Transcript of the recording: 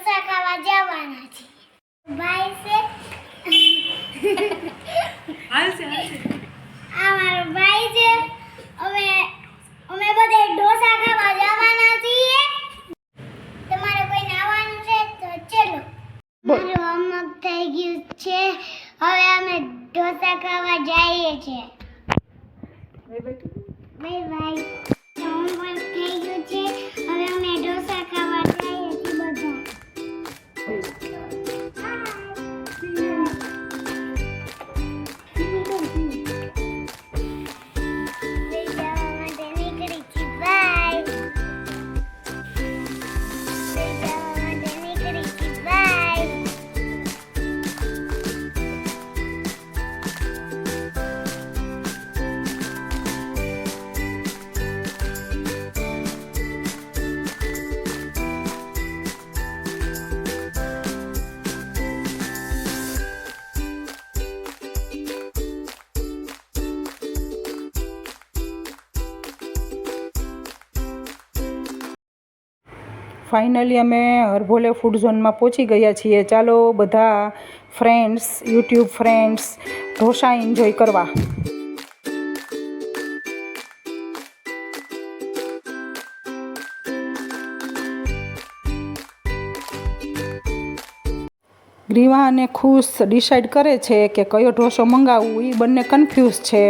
ઢોસા ખાવા જવાના છીએ ભાઈ છે હાલશે આ મારો ભાઈ છે અમે બધા ઢોસા ખાવા જવાના છીએ તમારે કોઈ આવવાનું છે તો ચલો મારું હોમવર્ક થઈ ગયું છે હવે અમે ઢોસા ખાવા જઈએ છીએ બાય બાય હોમવર્ક થઈ ગયું છે હવે અમે ઢોસા ખાવા જઈએ છીએ બધા ફાઇનલી અમે હરભોલે ફૂડ ઝોનમાં પહોંચી ગયા છીએ. ચાલો બધા friends, YouTube friends dosa enjoy કરવા. ગ્રીવા અને ખુશ ડિસાઈડ કરે છે કે કયો ઢોસો મંગાવવું. એ બંને કન્ફ્યુઝ છે.